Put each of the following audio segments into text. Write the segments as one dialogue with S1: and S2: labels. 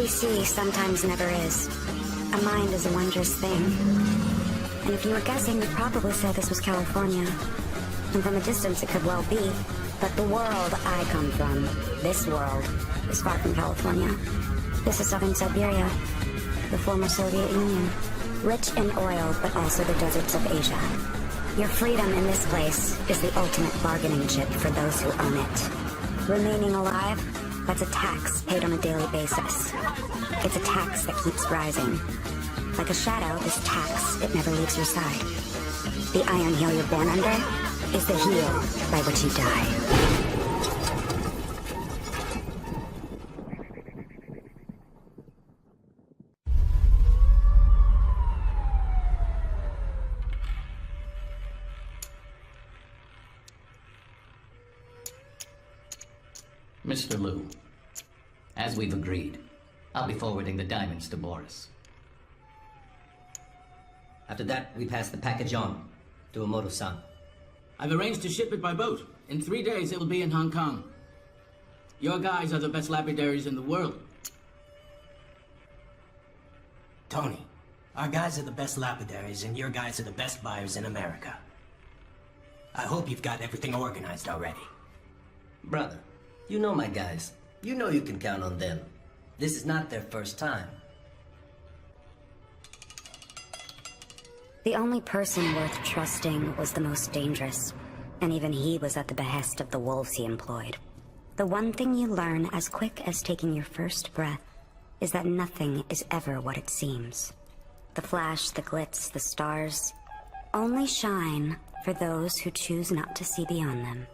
S1: see sometimes never is. A mind is a wondrous thing. And if you were guessing, you'd probably say this was California. And from a distance, it could well be. But the world I come from, this world, is far from California. This is southern Siberia, the former Soviet Union. Rich in oil, but also the deserts of Asia. Your freedom in this place is the ultimate bargaining chip for those who own it. Remaining alive, that's a tax paid on a daily basis. It's a tax that keeps rising. Like a shadow, this tax, it never leaves your side. The iron heel you're born under is the heel by which you die.
S2: Mr. Liu, as we've agreed, I'll be forwarding the diamonds to Boris.
S3: After that, we pass the package on to Emoto-san.
S4: I've arranged to ship it by boat. In 3 days, it will be in Hong Kong. Your guys are the best lapidaries in the world.
S5: Tony, our guys are the best lapidaries, and your guys are the best buyers in America. I hope you've got everything organized already.
S3: Brother, you know my guys. You know you can count on them. This is not their first time.
S1: The only person worth trusting was the most dangerous, and even he was at the behest of the wolves he employed. The one thing you learn as quick as taking your first breath is that nothing is ever what it seems. The flash, the glitz, the stars only shine for those who choose not to see beyond them.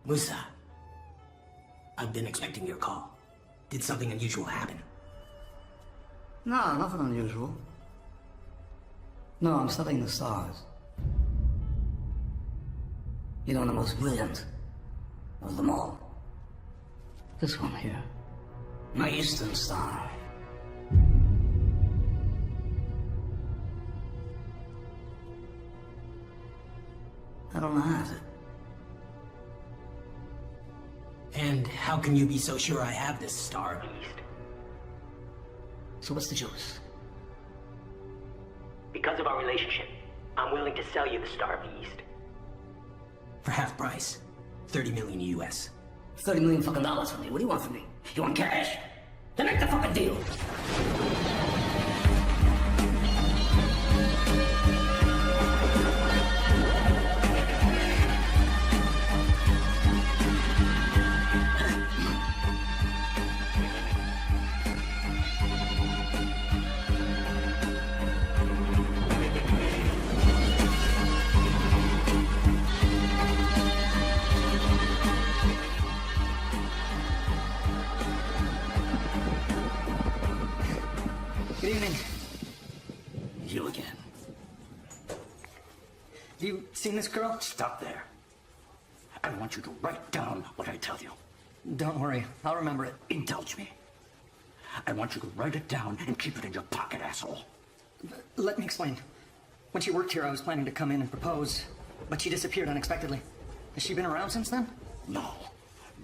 S5: Musa, I've been expecting your call. Did something unusual happen?
S6: No, nothing unusual. No, I'm studying the stars. You know, the most brilliant of them all. This one here. My Eastern Star. I don't know how to.
S5: And how can you be so sure I have this star beast?
S6: So what's the juice?
S5: Because of our relationship, I'm willing to sell you the star beast. For half price. 30 million US.
S6: 30 million fucking dollars from me. What do you want from me? You want cash? Then make the fucking deal. Good evening.
S5: You again.
S6: Have you seen this girl?
S5: Stop there. I want you to write down what I tell you.
S6: Don't worry, I'll remember it.
S5: Indulge me. I want you to write it down and keep it in your pocket, asshole.
S6: Let me explain. When she worked here, I was planning to come in and propose, but she disappeared unexpectedly. Has she been around since then?
S5: No.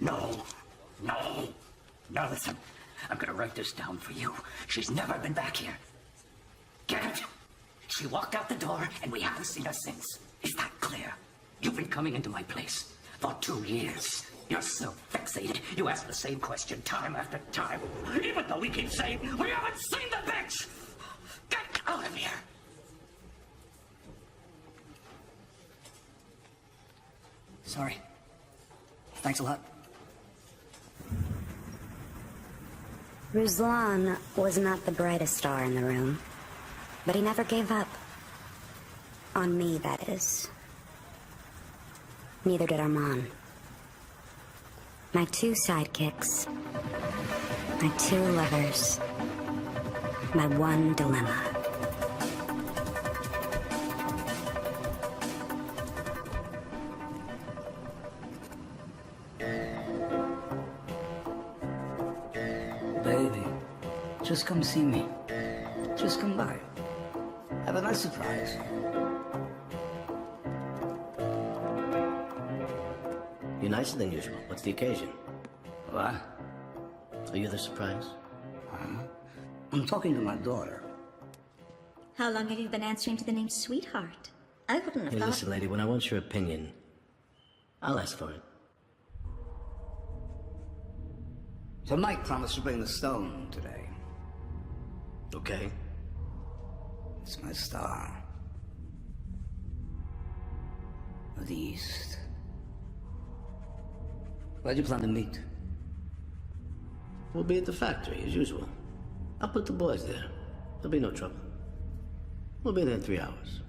S5: Now listen, I'm gonna write this down for you. She's never been back here. Get it? She walked out the door and we haven't seen her since. Is that clear? You've been coming into my place for 2 years. You're so fixated. You ask the same question time after time. Even though we keep saying we haven't seen the bitch! Get out of here!
S6: Sorry. Thanks a lot.
S1: Ruslan was not the brightest star in the room, but he never gave up. On me, that is. Neither did Armand. My 2 sidekicks. My 2 lovers. My 1 dilemma.
S6: Baby, just come see me. Just come by. Have a nice surprise.
S3: You're nicer than usual. What's the occasion?
S6: What?
S3: Are you the surprise?
S6: I'm talking to my daughter.
S1: How long have you been answering to the name Sweetheart? I wouldn't have
S3: Hey,
S1: thought...
S3: listen, lady, when I want your opinion, I'll ask for it.
S6: So Mike promised to bring the stone today.
S3: Okay.
S6: It's my star. Of the East. Where'd you plan to meet?
S3: We'll be at the factory, as usual. I'll put the boys there. There'll be no trouble. We'll be there in 3 hours.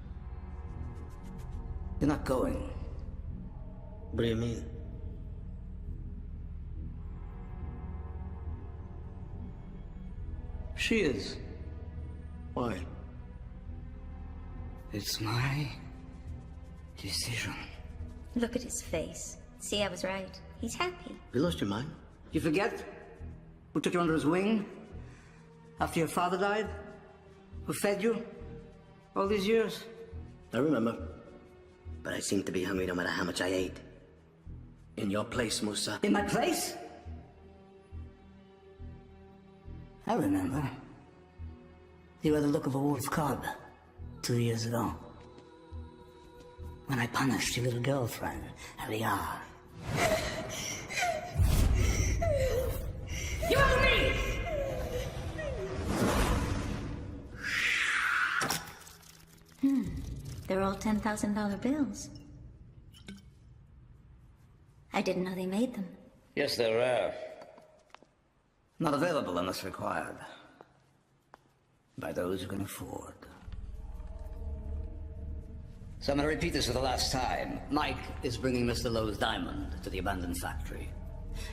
S6: You're not going.
S3: What do you mean?
S6: She is.
S3: Why?
S6: It's my decision.
S1: Look at his face. See, I was right. He's happy.
S3: You lost your mind?
S6: You forget who took you under his wing after your father died? Who fed you all these years?
S3: I remember. But I seemed to be hungry no matter how much I ate. In your place, Musa.
S6: In my place? I remember. You had the look of a wolf cub 2 years ago. When I punished your little girlfriend, Parillaud. You owe me!
S1: They're all $10,000 bills. I didn't know they made them.
S6: Yes, they're rare. Not available unless required. By those who can afford. So I'm going to repeat this for the last time. Mike is bringing Mr. Lowe's diamond to the abandoned factory.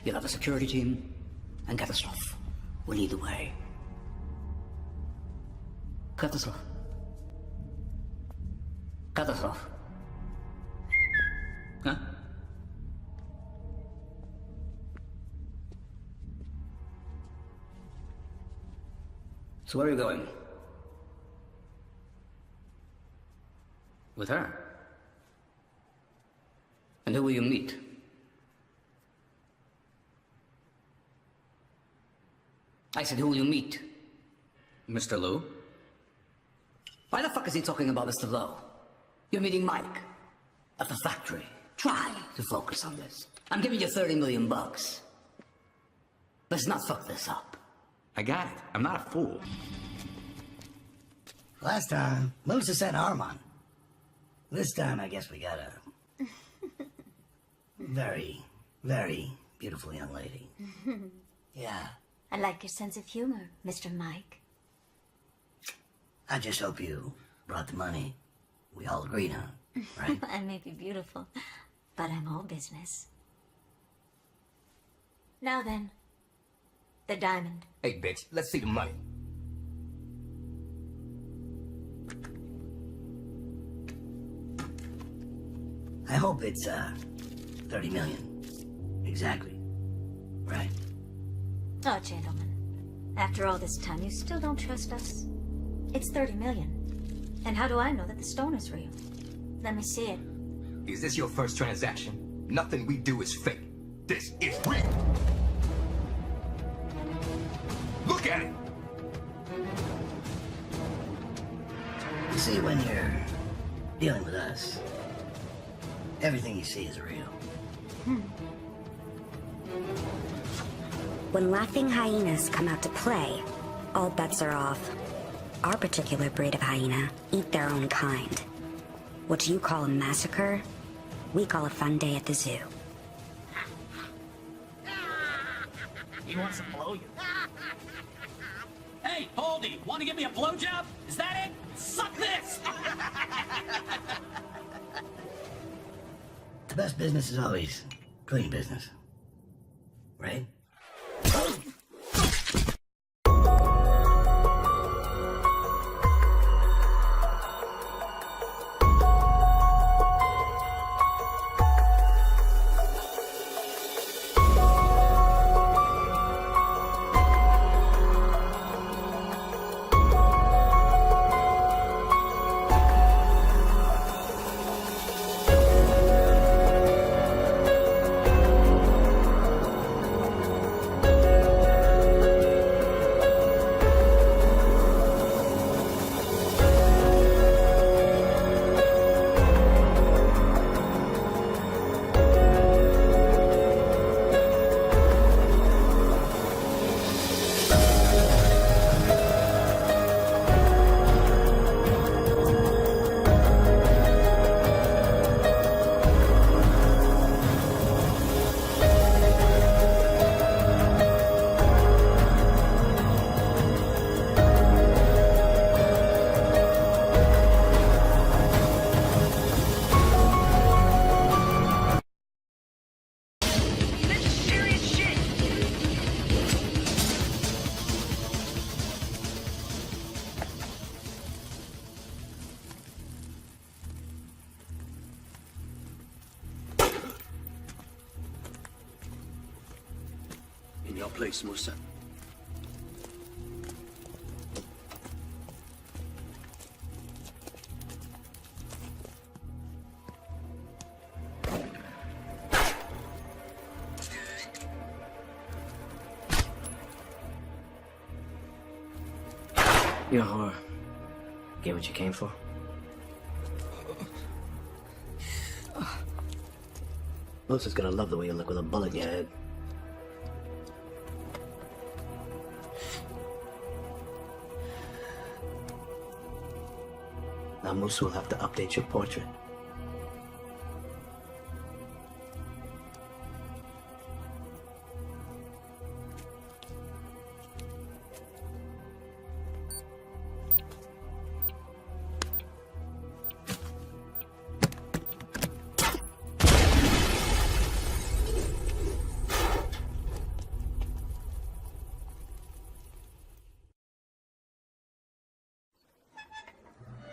S6: You'll have a security team, and Catastrophe will lead the way. Catastrophe. Catastrophe. Huh? So where are you going? With her? And who will you meet? I said, who will you meet?
S5: Mr. Liu?
S6: Why the fuck is he talking about Mr. Lowe? You're meeting Mike at the factory. Try to focus on this. I'm giving you 30 million bucks. Let's not fuck this up.
S5: I got it. I'm not a fool.
S7: Last time, Musa sent Armand. This time, I guess we got a very, very beautiful young lady. Yeah,
S1: I like your sense of humor, Mr. Mike.
S7: I just hope you brought the money we all agreed on, right?
S1: I may be beautiful, but I'm all business. Now then, the diamond.
S5: Hey, bitch, let's see the money.
S7: I hope it's 30 million. Exactly. Right?
S1: Oh, gentlemen. After all this time, you still don't trust us? It's 30 million. And how do I know that the stone is real? Let me see it.
S8: Is this your first transaction? Nothing we do is fake. This is real. Look at it.
S7: You see, when you're dealing with us, everything you see is real.
S1: When laughing hyenas come out to play, all bets are off. Our particular breed of hyena eat their own kind. What you call a massacre, we call a fun day at the zoo.
S4: He wants to blow you. Hey, Baldy, want to give me a blowjob? Is that it? Suck this!
S7: The best business is always clean business. Right?
S3: your place, Musa. You're a whore. Get what you came for? Melissa's gonna love the way you look with a bullet in your head. Now Musa will have to update your portrait.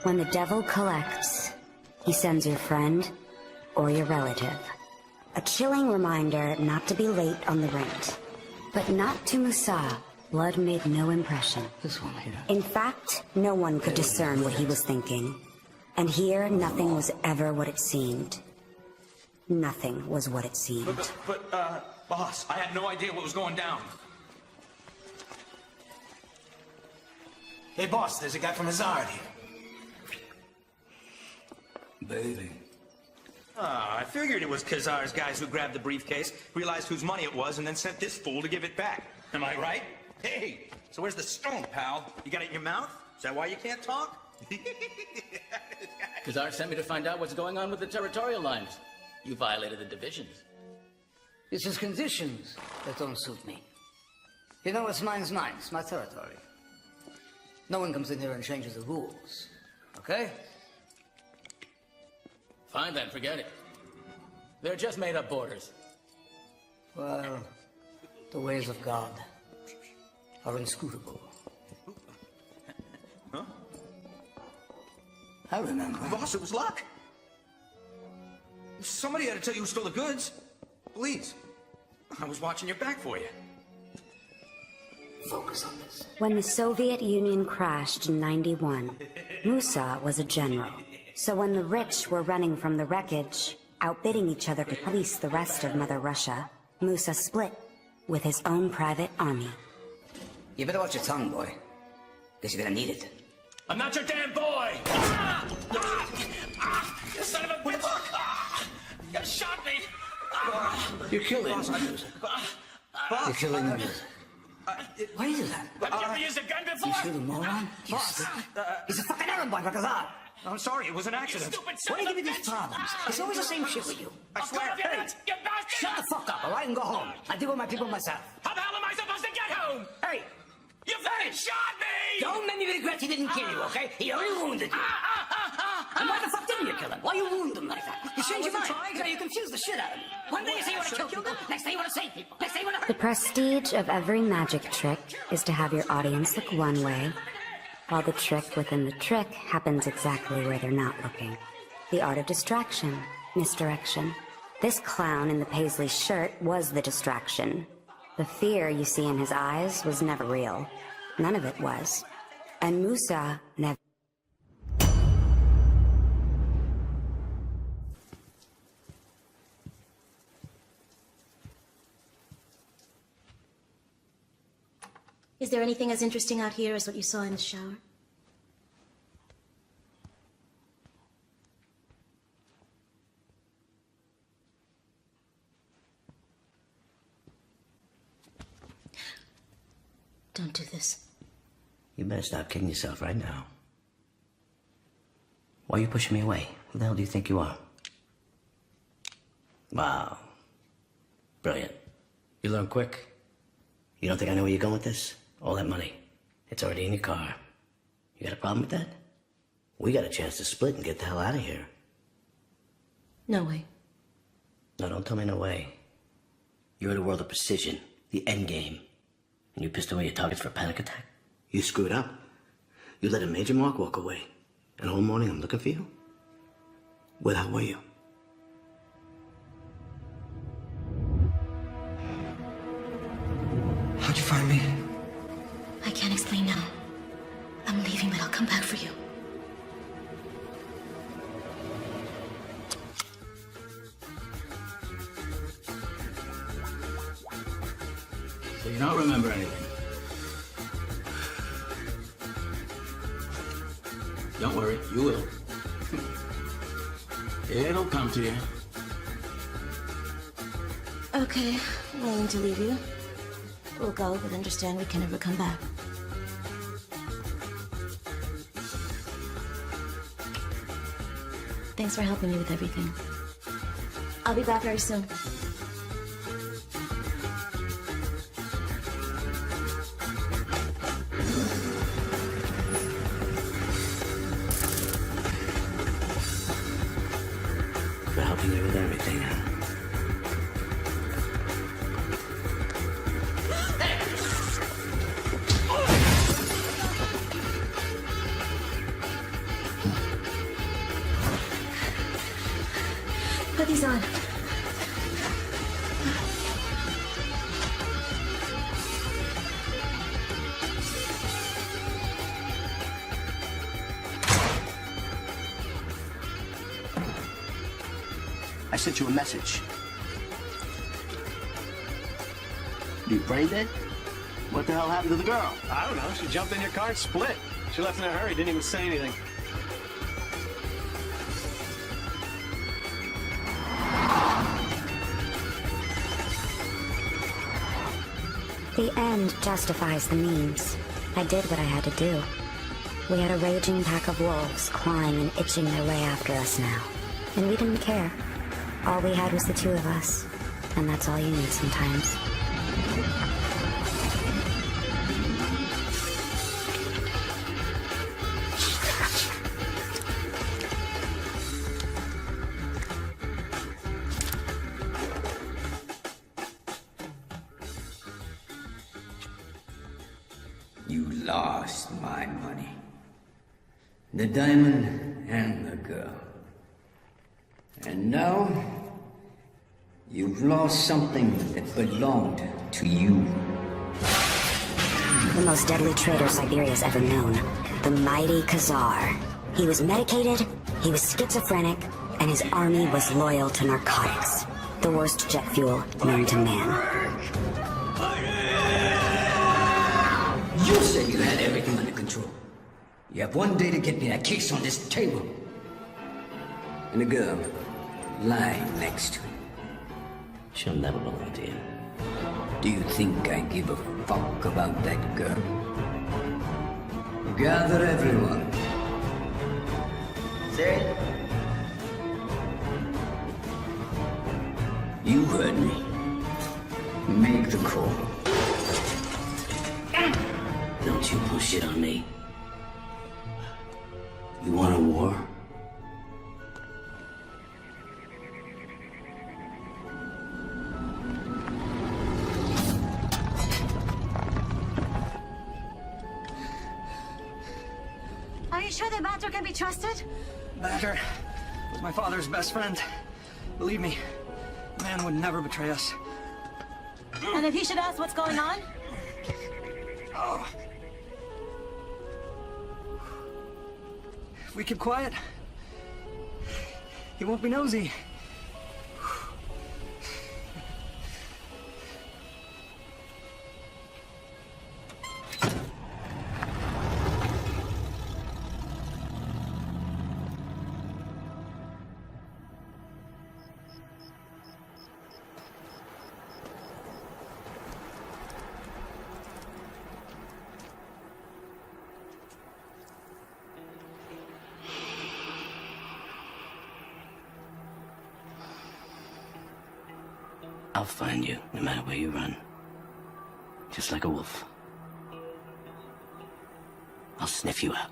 S1: When the devil collects, he sends your friend or your relative. A chilling reminder not to be late on the rent. But not to Musa. Blood made no impression.
S3: This one here.
S1: In fact, no one could discern what he was thinking. And here, nothing was ever what it seemed. Nothing was what it seemed.
S9: Boss, I had no idea what was going down. Hey, boss, there's a guy from Hazard here.
S3: Baby.
S9: I figured it was Khazar's guys who grabbed the briefcase, realized whose money it was, and then sent this fool to give it back. Am I right? Hey, so where's the stone, pal? You got it in your mouth? Is that why you can't talk?
S4: Khazar sent me to find out what's going on with the territorial lines. You violated the divisions.
S6: It's his conditions that don't suit me. You know what's mine's mine. It's my territory. No one comes in here and changes the rules. Okay?
S4: Fine then, forget it. They're just made-up borders.
S6: Well, the ways of God are inscrutable.
S9: Huh?
S6: I remember.
S9: Boss, it was luck. Somebody had to tell you who stole the goods. Please. I was watching your back for you.
S6: Focus on this.
S1: When the Soviet Union crashed in '91, Musa was a general. So when the rich were running from the wreckage, outbidding each other to police the rest of Mother Russia, Musa split with his own private army.
S6: You better watch your tongue, boy. Because you're gonna need it.
S9: I'm not your damn boy! You son of a bitch! You shot me!
S3: You're killing him.
S6: You're killing him. Why do you do that?
S9: Have you ever used a gun before?
S6: You feel the moron?
S9: Boss!
S6: He's a fucking errand boy for Khazar.
S9: I'm sorry, it was an accident.
S4: Stupid
S6: Why
S4: son
S6: do you
S4: of
S6: give
S4: a
S6: me these
S4: bitch!
S6: problems? It's always the same shit with you.
S9: I swear.
S4: Hey, you bastard!
S6: Shut the fuck up, all right, and go home. I deal with my people myself.
S4: How the hell am I supposed to get home?
S6: Hey,
S4: You fucking shot me!
S6: don't make me regret he didn't kill you, okay? He only wounded you. And why the fuck didn't you kill him? Why you wound him like that? You changed your mind. You confused the shit out of me. One day you say you want to kill people, next day you want to save people, next day you want to hurt
S1: The prestige of every magic trick is to have your audience look one way, while the trick within the trick happens exactly where they're not looking. The art of distraction, misdirection. This clown in the paisley shirt was the distraction. The fear you see in his eyes was never real. None of it was. And Musa never...
S10: Is there anything as interesting out here as what you saw in the shower? Don't do this.
S3: You better stop kidding yourself right now. Why are you pushing me away? Who the hell do you think you are? Wow. Brilliant. You learn quick. You don't think I know where you're going with this? All that money. It's already in your car. You got a problem with that? We got a chance to split and get the hell out of here.
S10: No way.
S3: No, don't tell me no way. You're in a world of precision. The end game. And you pissed away your targets for a panic attack? You screwed up. You let a major mark walk away. And all morning I'm looking for you? Where the hell were you?
S7: How'd you find me?
S10: I can't explain now. I'm leaving, but I'll come back for you.
S4: So you don't remember anything? Don't worry, you will. It'll come to you.
S10: Okay, willing to leave you. We'll go, but understand we can never come back. Thanks for helping me with everything. I'll be back very soon.
S3: For helping me with everything.
S10: Put these on.
S3: I sent you a message. You brain dead? What the hell happened to the girl?
S11: I don't know. She jumped in your car and split. She left in a hurry, didn't even say anything.
S1: The end justifies the means. I did what I had to do. We had a raging pack of wolves clawing and itching their way after us now. And we didn't care. All we had was the two of us. And that's all you need sometimes.
S5: You lost my money. The diamond and the girl. And now, you've lost something that belonged to you.
S1: The most deadly traitor Siberia's ever known. The mighty Khazar. He was medicated, he was schizophrenic, and his army was loyal to narcotics. The worst jet fuel known to man.
S5: You said you had everything under control. You have one day to get me that case on this table. And the girl lying next to it.
S3: She'll never belong to you.
S5: Do you think I give a fuck about that girl? Gather everyone.
S3: Say?
S5: You heard me. Make the call.
S3: Don't you push shit on me. You want a war?
S10: Are you sure the Badger can be trusted?
S7: Badger was my father's best friend. Believe me, man would never betray us.
S10: And if he should ask what's going on?
S7: Oh. If we keep quiet, he won't be nosy.
S3: I'll find you, no matter where you run. Just like a wolf. I'll sniff you out.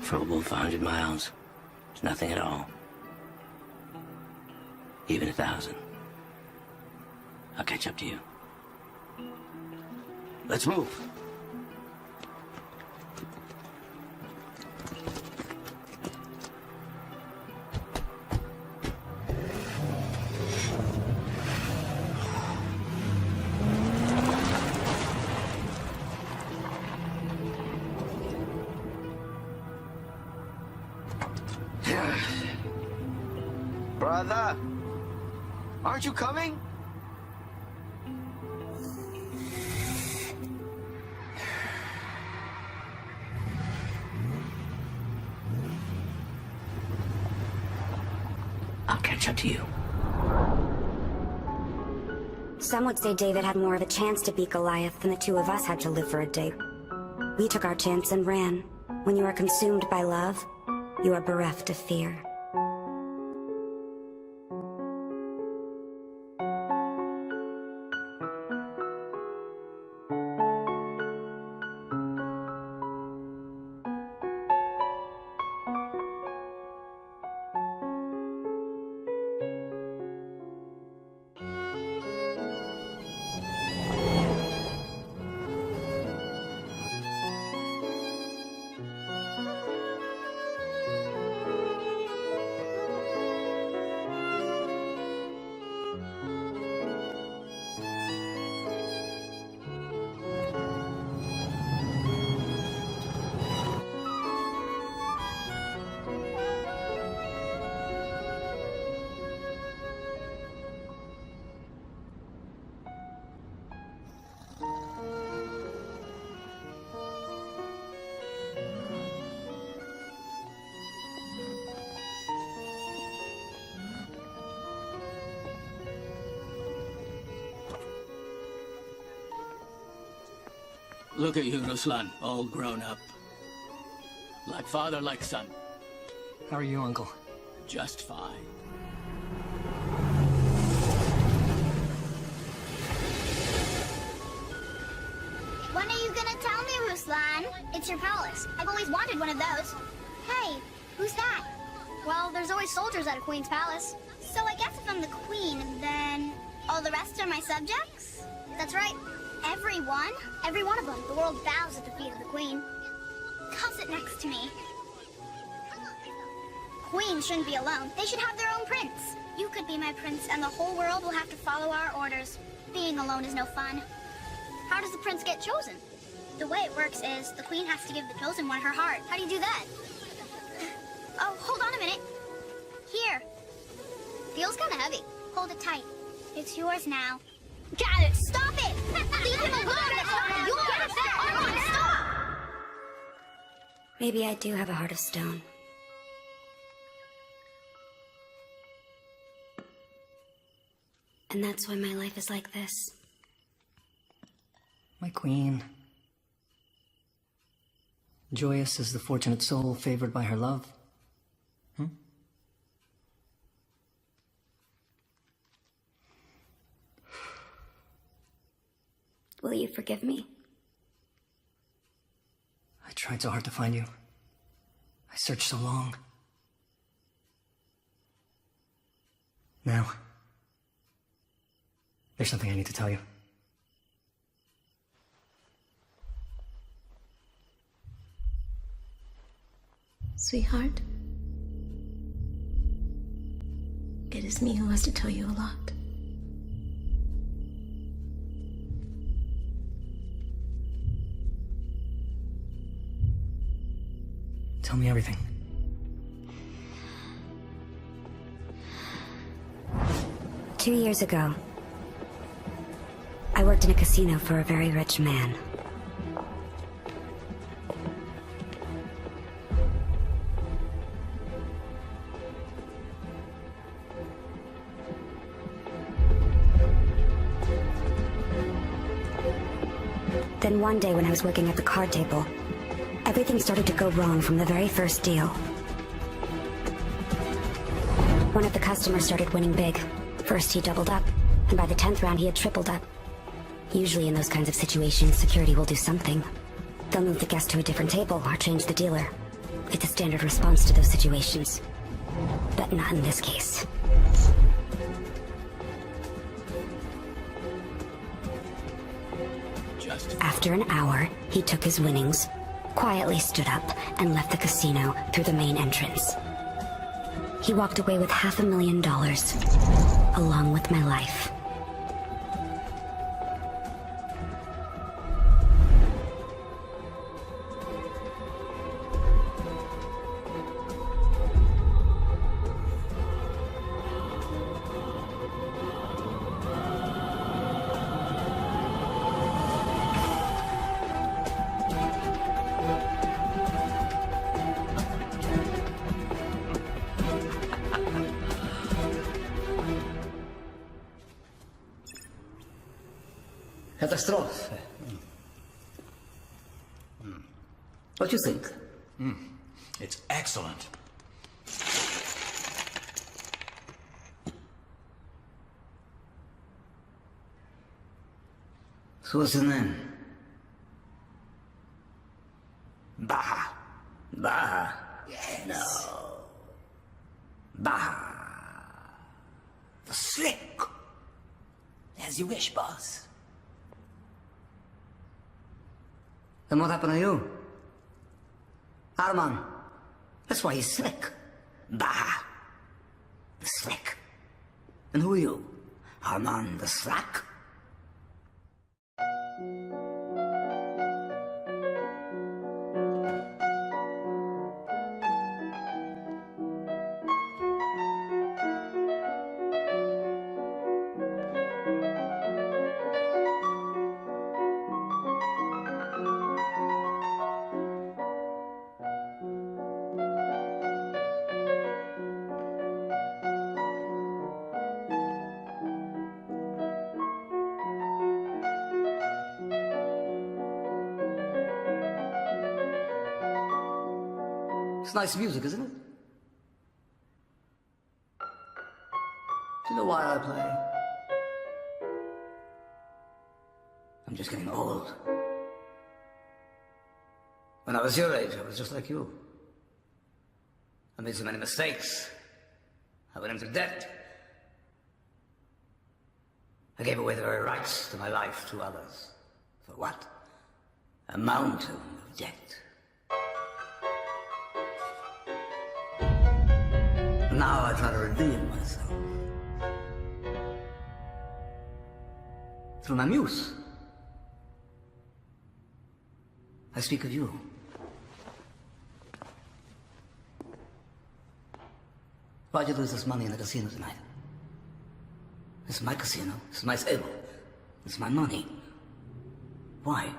S3: For a wolf, 100 miles is nothing at all. Even 1,000. I'll catch up to you. Let's move.
S11: Brother, aren't you coming?
S3: I'll catch up to you.
S1: Some would say David had more of a chance to beat Goliath than the two of us had to live for a day. We took our chance and ran. When you are consumed by love, you are bereft of fear.
S4: Look at you, Ruslan, all grown up. Like father, like son.
S12: How are you, Uncle?
S4: Just fine.
S13: When are you gonna tell me, Ruslan? It's your palace. I've always wanted one of those. Hey, who's that? Well, there's always soldiers at a queen's palace. So I guess if I'm the queen, then all the rest are my subjects? That's right. Everyone. Every one of them. The world bows at the feet of the queen. Come sit next to me. Queens shouldn't be alone. They should have their own prince. You could be my prince, and the whole world will have to follow our orders. Being alone is no fun. How does the prince get chosen? The way it works is the queen has to give the chosen one her heart. How do you do that? Oh, hold on a minute. Here. Feels kind of heavy. Hold it tight. It's yours now. Got it! Stop it! Leave him alone! It's not yours! Come on, stop!
S1: Maybe I do have a heart of stone. And that's why my life is like this.
S12: My queen. Joyous as the fortunate soul favored by her love.
S1: Will you forgive me?
S12: I tried so hard to find you. I searched so long. Now, there's something I need to tell you.
S10: Sweetheart, it is me who has to tell you a lot.
S12: Tell me everything.
S1: Two years ago, I worked in a casino for a very rich man. Then one day when I was working at the card table, everything started to go wrong from the very first deal. One of the customers started winning big. First he doubled up, and by the 10th round he had tripled up. Usually in those kinds of situations, security will do something. They'll move the guest to a different table or change the dealer. It's a standard response to those situations. But not in this case. After an hour, he took his winnings, quietly stood up, and left the casino through the main entrance. He walked away with $500,000, along with my life.
S6: Catastrophe. What do you think?
S9: It's excellent.
S6: So what's his name? Baha. Baha. Yes. No. Baha. The slick. As you wish, boss. Then what happened to you? Arman. That's why he's slick. Baha. The slick. And who are you? Arman the slack? It's nice music, isn't it? Do you know why I play? I'm just getting old. When I was your age, I was just like you. I made so many mistakes. I went into debt. I gave away the very rights to my life to others. For what? A mountain of debt. Now I try to redeem myself. Through my muse. I speak of you. Why'd you lose this money in the casino tonight? This is my casino. This is my table. This is my money. Why?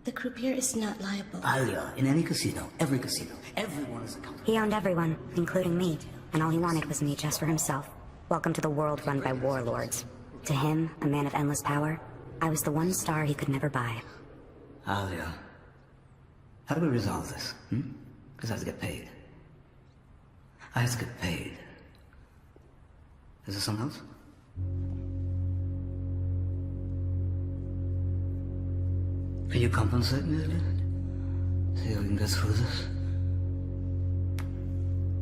S10: The croupier is not liable.
S6: Alia, in any casino, everyone is accountable.
S1: He owned everyone, including me, and all he wanted was me just for himself. Welcome to the world run by warlords. To him, a man of endless power, I was the one star he could never buy.
S6: Alia, how do we resolve this? Because I have to get paid. I have to get paid. Is there something else? Can you compensate me a little bit? So you can get through this?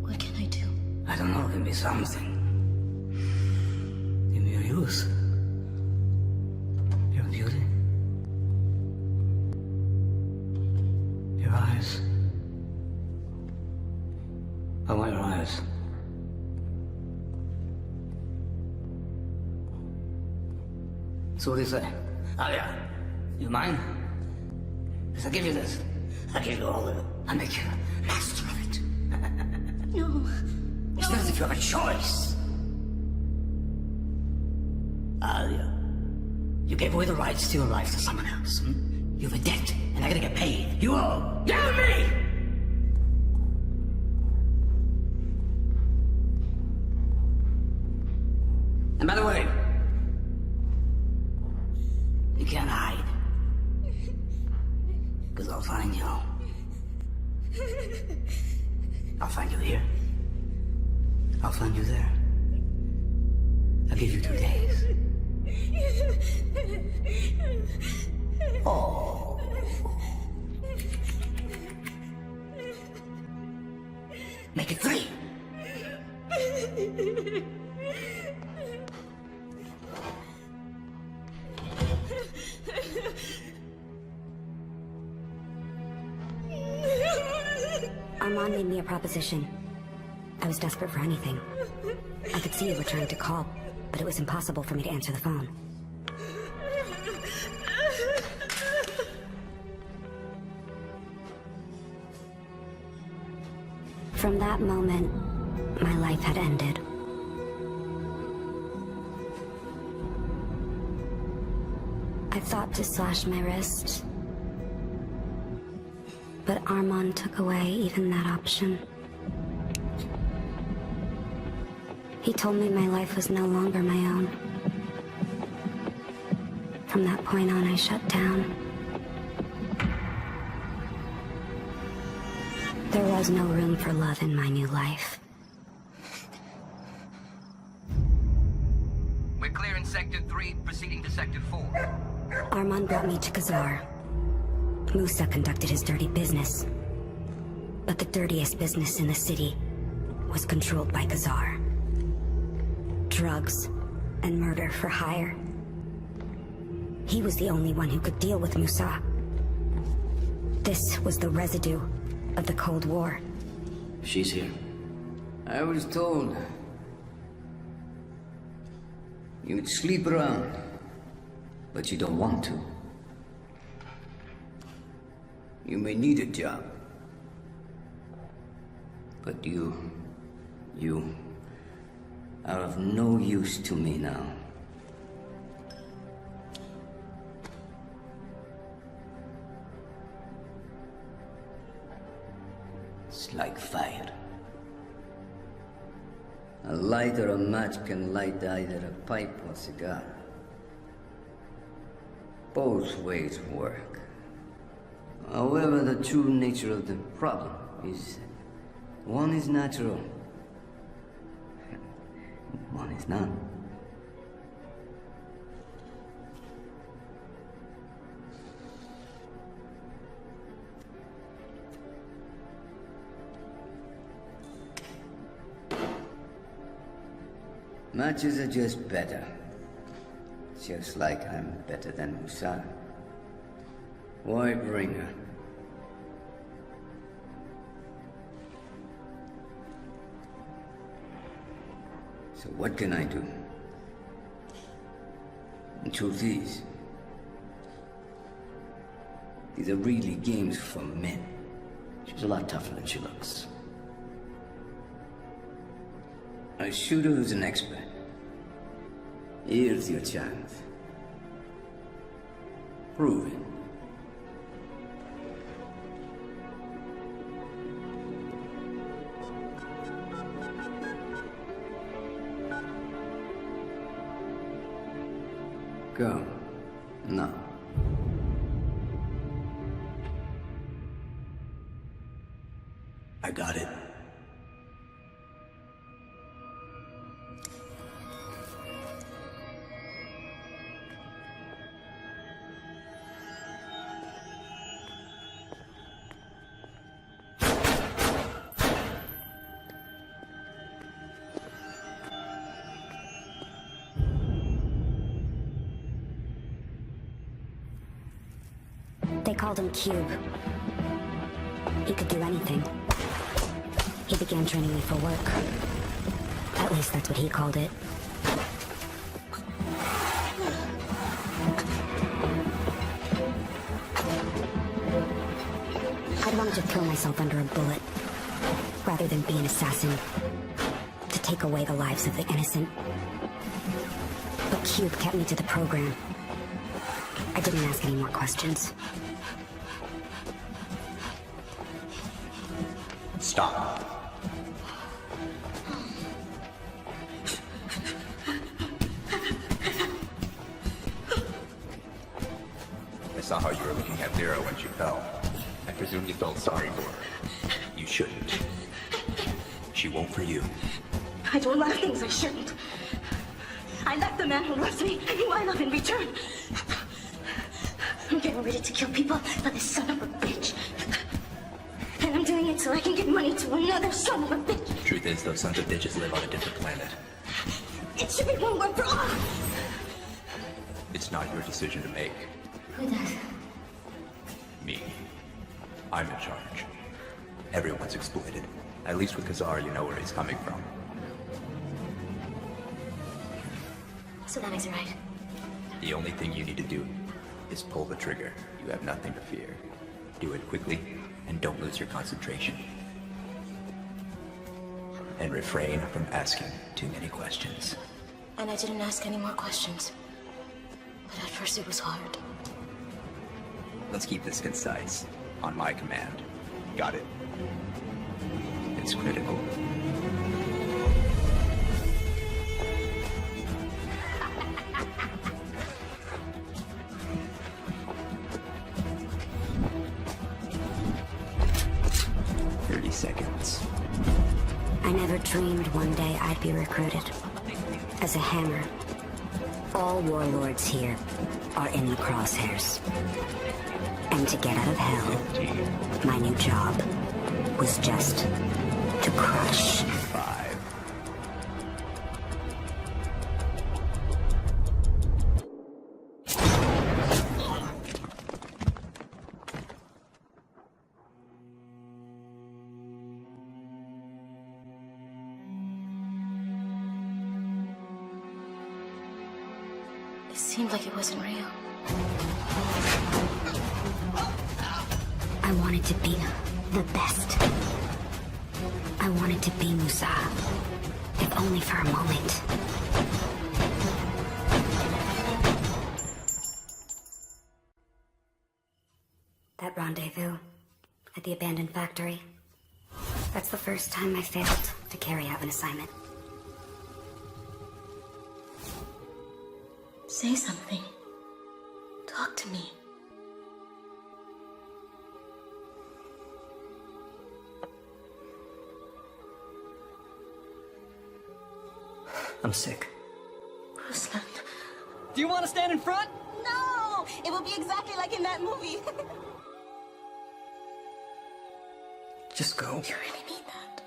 S10: What can I do?
S6: I don't know, give me something. Give me your youth. Your beauty. Your eyes. I want your eyes. So what do you say? Alia, you mind? Because I give you this. I give you all of it. I make you master of it.
S10: No.
S6: It's not as if you have a choice. Alia, you gave away the rights to your life to someone else. You have a debt, and I gotta get paid. You owe. Give me! And by the way, you can't hide. Because I'll find you. I'll find you here. I'll find you there. I'll give you 2 days. Oh. Make it 3.
S1: Armand made me a proposition. I was desperate for anything. I could see you were trying to call, but it was impossible for me to answer the phone. From that moment, my life had ended. I thought to slash my wrist, but Armand took away even that option. He told me my life was no longer my own. For From that point on, I shut down. There was no room for love in my new life.
S5: We're clearing Sector 3, proceeding to Sector 4.
S1: Armand brought me to Khazar. Musa conducted his dirty business. But the dirtiest business in the city was controlled by Khazar. Drugs and murder for hire. He was the only one who could deal with Musa. This was the residue of the Cold War.
S3: She's here.
S6: I was told you would sleep around, but you don't want to. You may need a job, but you are of no use to me now. It's like fire. A light or a match can light either a pipe or cigar. Both ways work. However, the true nature of the problem is one is natural, one is not. Matches are just better. Just like I'm better than Musa. Why bring her? So what can I do? The truth is, these are really games for men.
S3: She's a lot tougher than she looks.
S6: A shooter who's an expert. Here's your chance. Prove it. Go. Now.
S3: I got it.
S1: They called him Cube. He could do anything. He began training me for work. At least that's what he called it. I'd wanted to throw myself under a bullet, rather than be an assassin, to take away the lives of the innocent. But Cube kept me to the program. I didn't ask any more questions.
S9: Stop.
S8: I saw how you were looking at Lyra when she fell. I presume you felt sorry for her. You shouldn't. She won't for you.
S10: I do a lot of things I shouldn't. I left the man who loves me, who I love in return. I'm getting ready to kill people for this son of a bitch. And I'm doing it so I can give money to another son of a bitch.
S8: Truth is, those sons of bitches live on a different planet.
S10: It should be one word for all.
S8: It's not your decision to make.
S10: Who does?
S8: Me. I'm in charge. Everyone's exploited. At least with Khazar, you know where he's coming from.
S10: So that makes it right.
S8: The only thing you need to do is pull the trigger. You have nothing to fear. Do it quickly, and don't lose your concentration. And refrain from asking too many questions.
S10: And I didn't ask any more questions. But at first it was hard.
S8: Let's keep this concise. On my command. Got it? It's critical.
S1: dreamed one day I'd be recruited as a hammer. All warlords here are in the crosshairs. And to get out of hell, my new job was just to crush.
S10: It seemed like it wasn't real.
S1: I wanted to be the best. I wanted to be Musa, if only for a moment. That rendezvous at the abandoned factory. That's the first time I failed to carry out an assignment.
S10: Say something. Talk to me.
S12: I'm sick.
S10: Ruslan.
S12: Do you want to stand in front?
S10: No! It will be exactly like in that movie.
S12: Just go.
S10: You really mean that?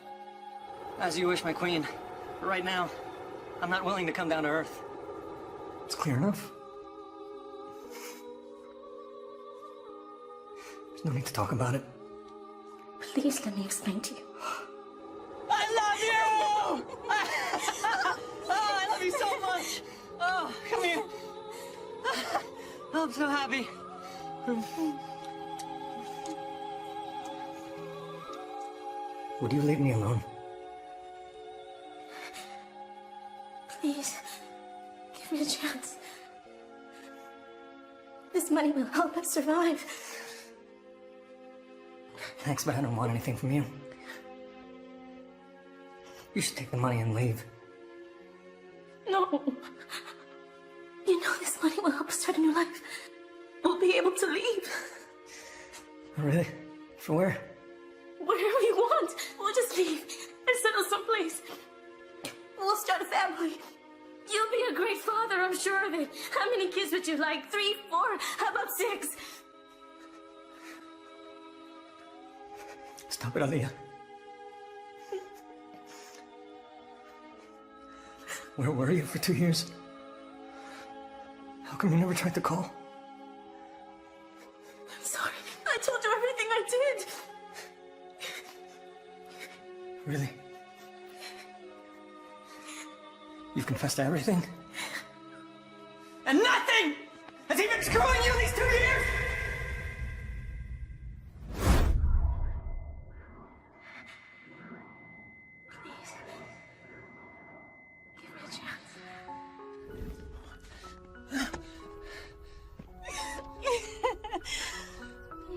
S12: As you wish, my queen. But right now, I'm not willing to come down to Earth. It's clear enough. There's no need to talk about it.
S10: Please let me explain to you.
S12: I love you! Oh, I love you so much! Oh, come here. Oh, I'm so happy. Would you leave me alone?
S10: Please, give me a chance. This money will help us survive.
S12: Thanks, but I don't want anything from you. You should take the money and leave.
S10: No. You know this money will help us start a new life. We'll be able to leave.
S12: Oh, really? For where?
S10: Wherever you want. We'll just leave and settle someplace. We'll start a family. You'll be a great father, I'm sure of it. How many kids would you like? 3, 4? How about 6?
S12: Stop it, Aliyah. Where were you for 2 years? How come you never tried to call?
S10: I'm sorry. I told you everything I did.
S12: Really? You've confessed to everything? And nothing has he been screwing you these 2 years?
S10: Please. Give me a chance.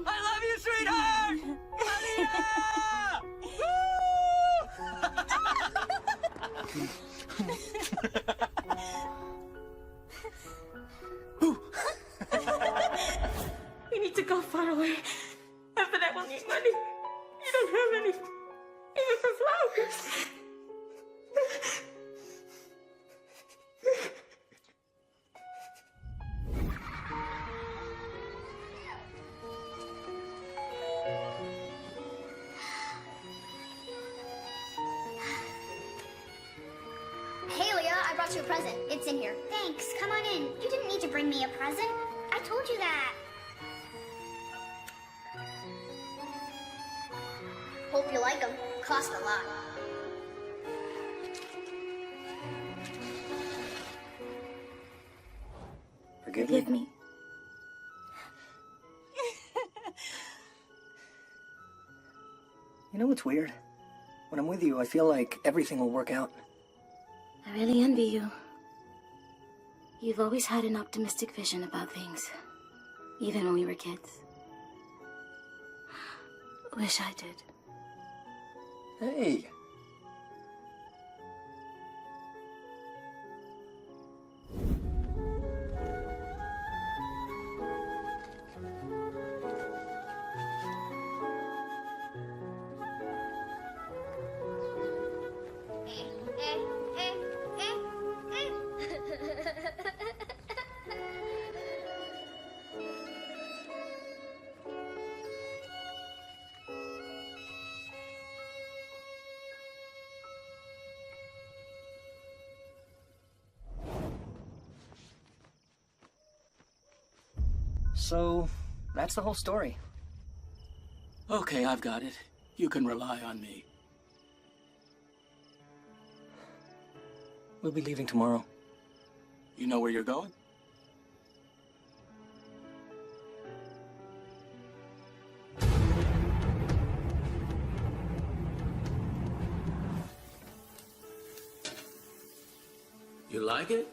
S12: I love you, sweetheart!
S10: We need to go far away. After that, we'll need money. You don't have any. Even for flowers.
S13: Hey, Leah, I brought you a present. It's in here. Thanks. Come on in. You didn't need to bring me a present. I told you that. Hope you like them. Cost a lot.
S10: Forgive me.
S12: You know what's weird? When I'm with you, I feel like everything will work out.
S10: I really envy you. You've always had an optimistic vision about things, even when we were kids. Wish I did.
S12: Hey.
S14: So, that's the whole story.
S4: Okay, I've got it. You can rely on me.
S14: We'll be leaving tomorrow.
S4: You know where you're going? You like it?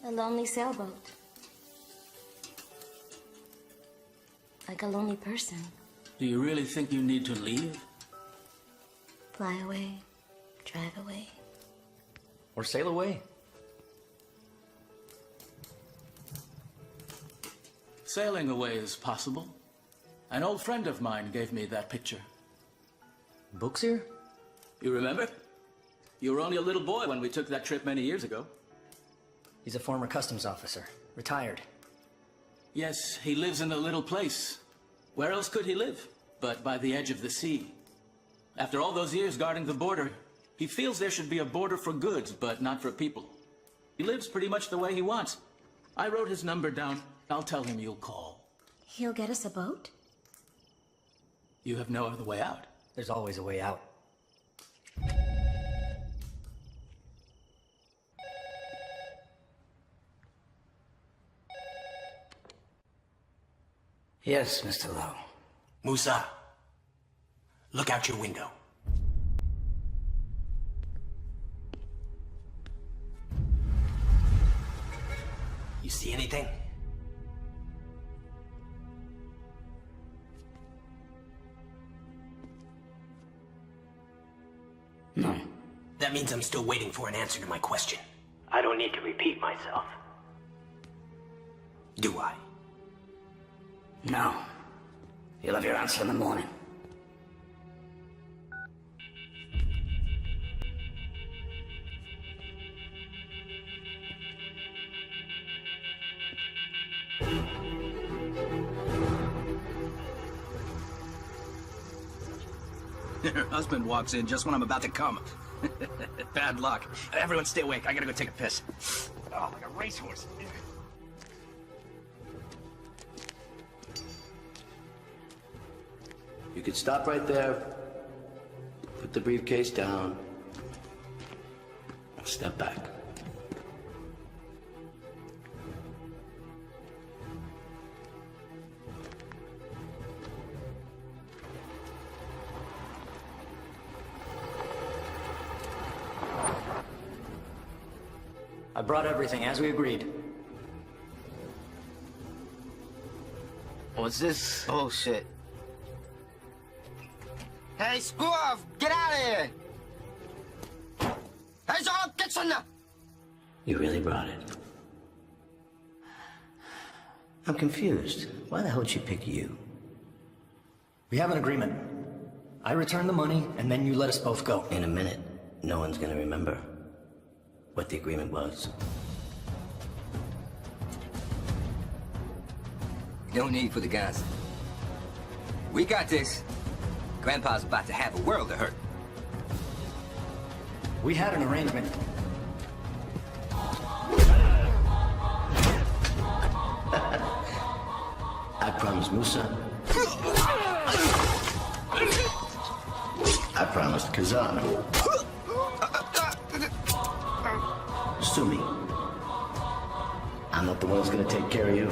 S10: A lonely sailboat. Like a lonely person.
S4: Do you really think you need to leave?
S10: Fly away, drive away.
S14: Or sail away.
S4: Sailing away is possible. An old friend of mine gave me that picture.
S14: Books here?
S4: You remember? You were only a little boy when we took that trip many years ago.
S14: He's a former customs officer, retired.
S4: Yes, he lives in a little place. Where else could he live? But by the edge of the sea. After all those years guarding the border, he feels there should be a border for goods, but not for people. He lives pretty much the way he wants. I wrote his number down. I'll tell him you'll call.
S10: He'll get us a boat?
S4: You have no other way out.
S14: There's always a way out.
S3: Yes, Mr. Lowe.
S15: Musa, look out your window. You see anything?
S3: No.
S15: That means I'm still waiting for an answer to my question.
S3: I don't need to repeat myself.
S15: Do I?
S3: No. You'll have your answer in the morning.
S16: Her husband walks in just when I'm about to come. Bad luck. Everyone stay awake. I gotta go take a piss. Oh, like a racehorse.
S3: You could stop right there, put the briefcase down, and step back.
S14: I brought everything as we agreed.
S7: What's this bullshit? Hey, screw off! Get out of here! Hey, John, get in there!
S3: You really brought it. I'm confused. Why the hell did she pick you?
S14: We have an agreement. I return the money, and then you let us both go.
S3: In a minute, no one's gonna remember what the agreement was.
S17: No need for the guns. We got this. Grandpa's about to have a world of hurt.
S14: We had an arrangement.
S3: I promised Musa. I promised Kazan. Sue me. I'm not the one who's gonna take care of you.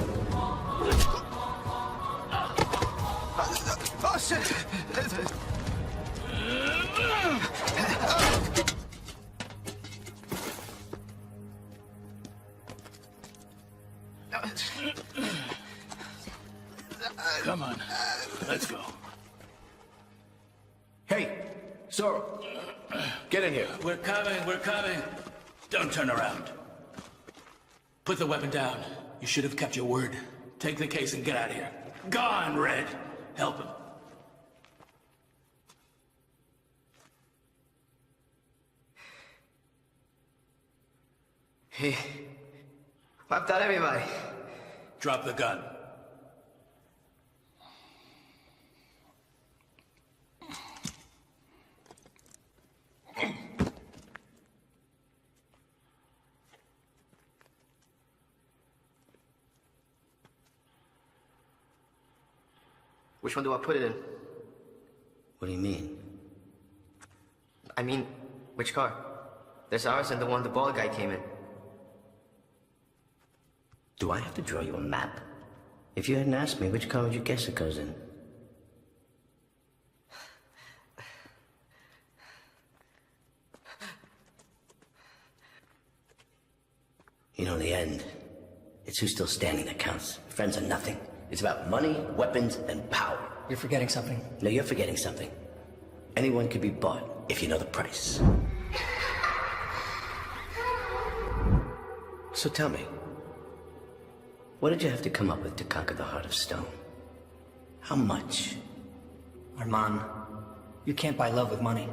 S7: Oh, shit!
S4: Come on, let's go.
S16: Hey, Zorro, get in here.
S4: We're coming. Don't turn around. Put the weapon down. You should have kept your word. Take the case and get out of here. Gone, Red. Help him.
S7: He wiped out everybody.
S4: Drop the gun.
S3: Which one do I put it in? What do you mean?
S18: I mean, which car? There's ours and the one the bald guy came in.
S3: Do I have to draw you a map? If you hadn't asked me, which car would you guess it goes in? You know, in the end, it's who's still standing that counts. Friends are nothing. It's about money, weapons, and power.
S14: You're forgetting something.
S3: No, you're forgetting something. Anyone can be bought if you know the price. So tell me, what did you have to come up with to conquer the heart of stone? How much?
S14: Armand, you can't buy love with money.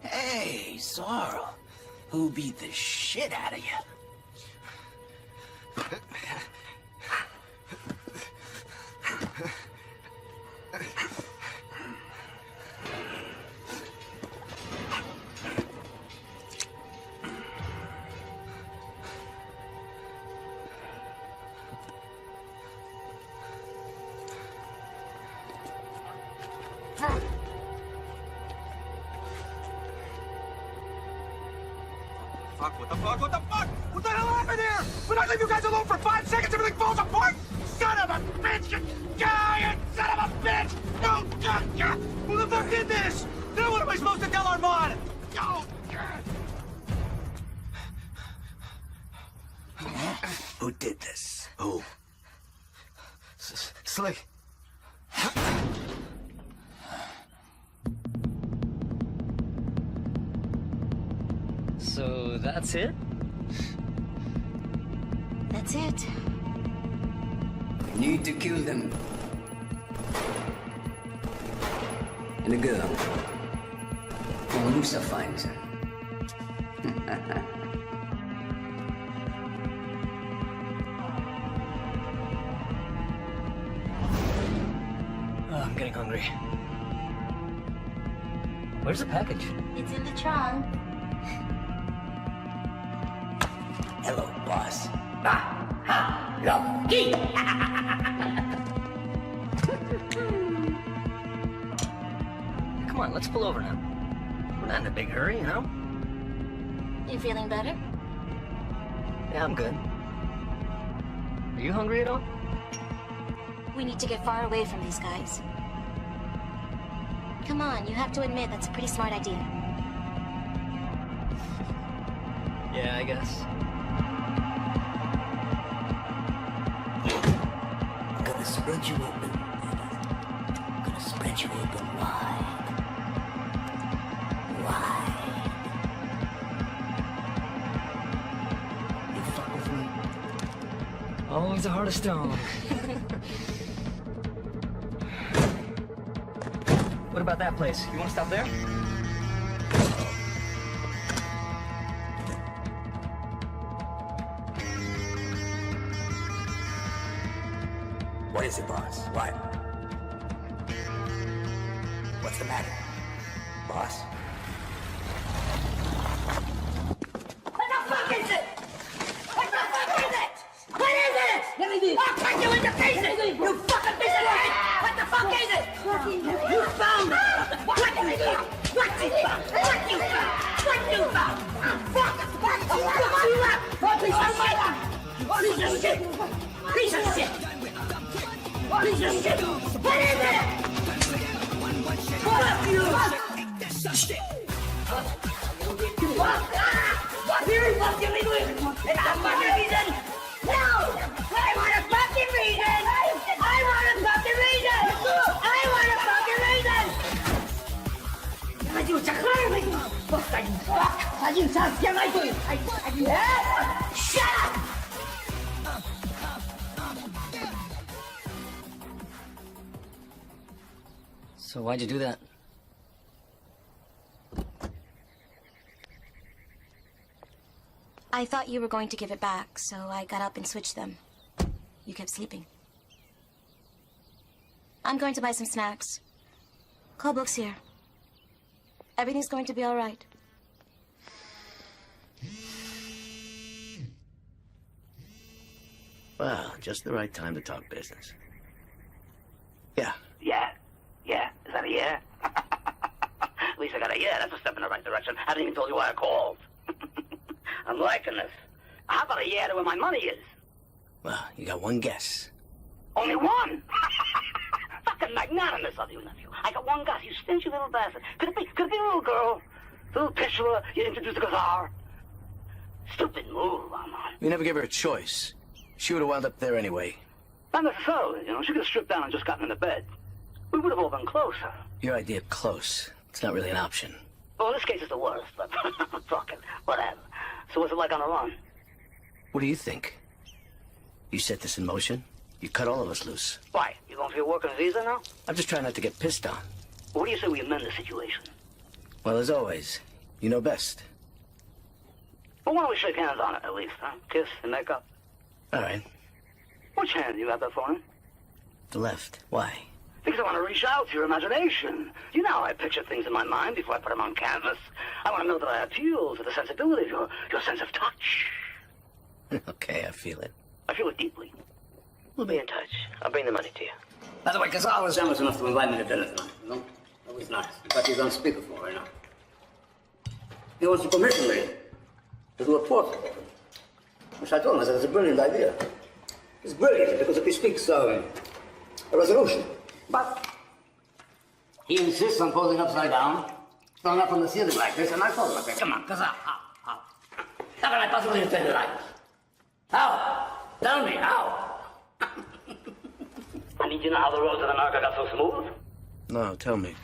S15: Hey, Sorrel. Who beat the shit out of you?
S9: What the fuck? What the fuck? What the hell happened here? When I leave you guys alone for 5 seconds, everything falls apart? Son of a bitch! You giant son of a bitch! No! Who the fuck did this? Now what am I supposed to tell Armand? Oh,
S15: Who did this? Who?
S18: Slick.
S6: So that's it?
S10: That's it.
S17: Need to kill them. And the girl. When Musa finds her.
S6: Oh, I'm getting hungry. Where's the package?
S10: It's in the trunk.
S15: Hello, boss.
S6: Lucky! Come on, let's pull over now. We're not in a big hurry, you know?
S10: You feeling better?
S6: Yeah, I'm good. Are you hungry at all?
S10: We need to get far away from these guys. Come on, you have to admit that's a pretty smart idea.
S6: Yeah, I guess.
S7: I'm gonna spread you open. I'm gonna spread you open wide. Wide. You fuck with me?
S6: Always a heart of stone. What about that place? You want to stop there?
S15: What is it, boss? What? What's the matter? Boss?
S12: What the fuck is it? What the fuck is it? What is it? Let me do. I'll cut you into pieces! You fucking piece of shit! What the fuck is it? You found it! What you found? What you found? What you found? What you found? Fuck! What you found? What piece of shit? Piece of shit! Piece of shit! Piece of shit! What is it? Fuck you! What do you fucking mean? It's a fucking reason! No! I want a fucking reason! I want a fucking reason! I want a fucking reason! 가지고 착하게 가지고 잡혀가지고 Shut up!
S6: So why'd you do that?
S10: I thought you were going to give it back, so I got up and switched them. You kept sleeping. I'm going to buy some snacks. Call Book's here. Everything's going to be all right.
S3: Well, just the right time to talk business.
S5: Yeah. Is that a yeah? At least I got a yeah. That's a step in the right direction. I haven't even told you why I called. I'm liking this. How about a yeah to where my money is?
S3: Well, you got one guess.
S5: Only one? Fucking magnanimous of you, nephew. I got one guess, you stingy little bastard. Could it be a little girl? A little picture you introduced a guitar? Stupid move, I'm on.
S3: We never gave her a choice. She would have wound up there anyway.
S5: Not necessarily, you know. She could have stripped down and just gotten into bed. We would have all been closer.
S3: Your idea of close, it's not really an option.
S5: Well, in this case, it's the worst, but fucking whatever. So what's it like on the run?
S3: What do you think? You set this in motion? You cut all of us loose.
S5: Why? You going for your working visa now?
S3: I'm just trying not to get pissed on.
S5: What do you say we amend the situation?
S3: Well, as always, you know best.
S5: Well, why don't we shake hands on it, at least, huh? Kiss and make up.
S3: All right.
S5: Which hand do you have that phone in?
S3: The left. Why?
S5: Because I want to reach out to your imagination. You know how I picture things in my mind before I put them on canvas. I want to know that I appeal to the sensibility of your sense of touch.
S3: Okay, I feel it.
S5: I feel it deeply.
S3: We'll be in touch. I'll bring the money to you.
S6: By the way, Kazar was generous enough to invite me to dinner tonight, you know? That was nice. In fact, he's on speakerphone right now. He wants to commission me to do a portrait of him. Which I told him, I said, it's a brilliant idea. It's brilliant because it bespeaks a resolution. But he insists on posing upside down, thrown up on the ceiling like this, and I told him, I said, come on, Kazar, how? How can I possibly intend it like this? How? Tell me, how? I mean, you know how the roads in America got so smooth?
S3: No, tell me.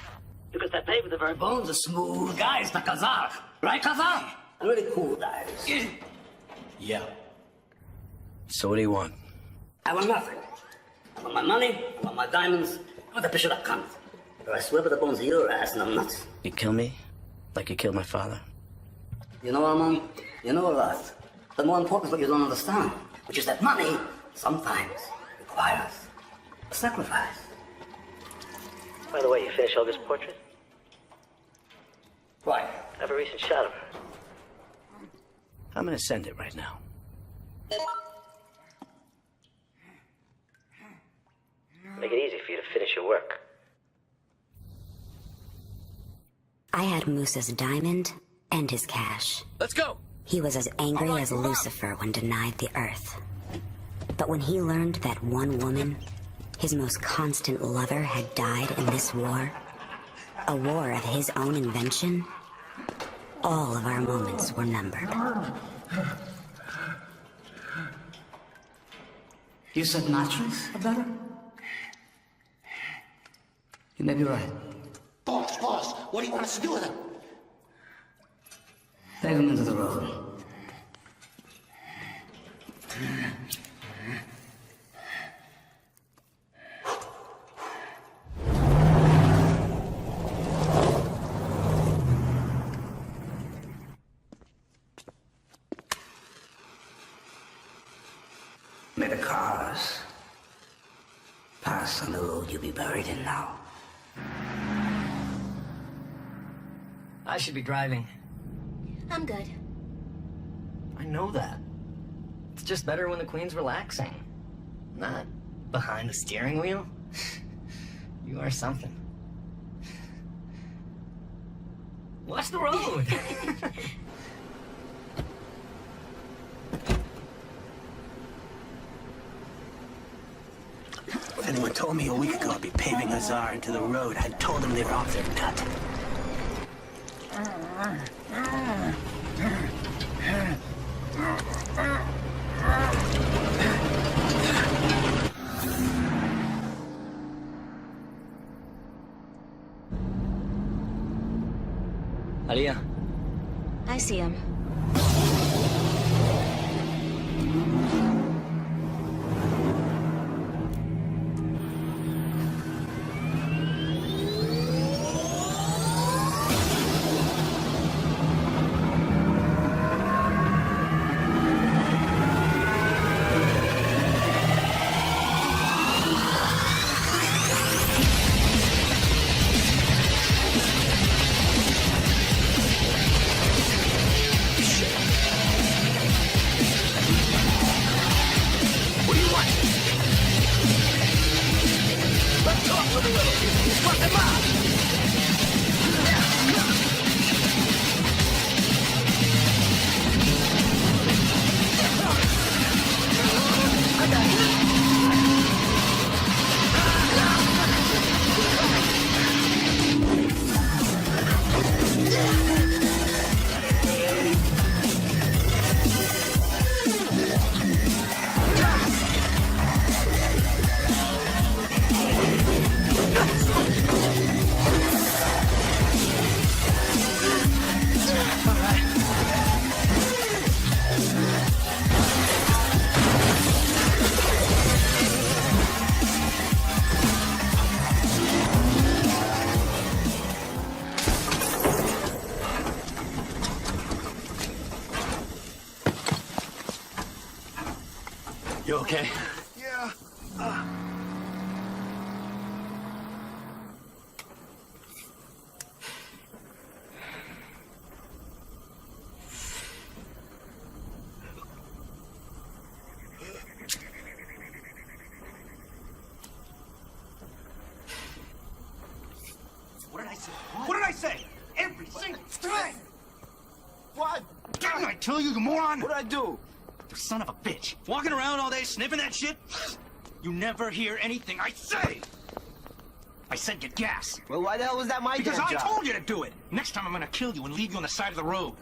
S5: Because they're paved with the very bones of smooth guys, the Kazar. Right, Kazar? Really cool guys.
S3: Yeah. So what do you want?
S5: I want nothing. I want my money, I want my diamonds, I want the picture that comes. Or I swear by the bones of your ass and I'm nuts.
S3: You kill me? Like you killed my father?
S5: You know, Armand, you know a lot. The more important is what you don't understand, which is that money sometimes requires a sacrifice.
S3: By the way, you finished all this portrait?
S5: Why?
S3: I have a recent shot of her. I'm gonna send it right now. Make it easy for you to finish your work.
S1: I had Moose's diamond and his cash.
S3: Let's go!
S1: He was as angry as Lucifer when denied the earth. But when he learned that one woman, his most constant lover, had died in this war, a war of his own invention, all of our moments were numbered.
S6: You said mattress are better? You may be right.
S5: Boss, what do you want us to do with him?
S6: Take him into the road. May the cars pass on the road you'll be buried in now.
S18: I should be driving.
S10: I'm good.
S18: I know that. It's just better when the Queen's relaxing. Not behind the steering wheel. You are something. Watch the road!
S15: If anyone told me a week ago I'd be paving a czar into the road, I'd told them they were off their nut.
S18: Aliyah.
S10: I see him.
S12: Fuck him up! I got it.
S14: You okay?
S12: Yeah.
S9: What did I say? What did I say? Every single time!
S12: What?
S9: Didn't I tell you, you moron?
S12: What'd I do?
S9: You son of a bitch. Walking around all day sniffing that shit? You never hear anything I say! I said get gas.
S12: Well, why the hell was that my
S9: Because
S12: damn
S9: I
S12: job?
S9: told you to do it. Next time I'm gonna kill you and leave you on the side of the road.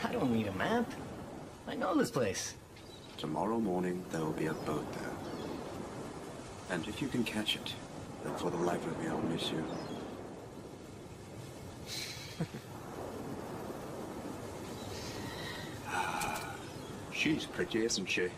S14: I don't need a map. I know this place.
S19: Tomorrow morning, there will be a boat there. And if you can catch it, then for the life of me, I'll miss you.
S8: She's pretty, isn't she?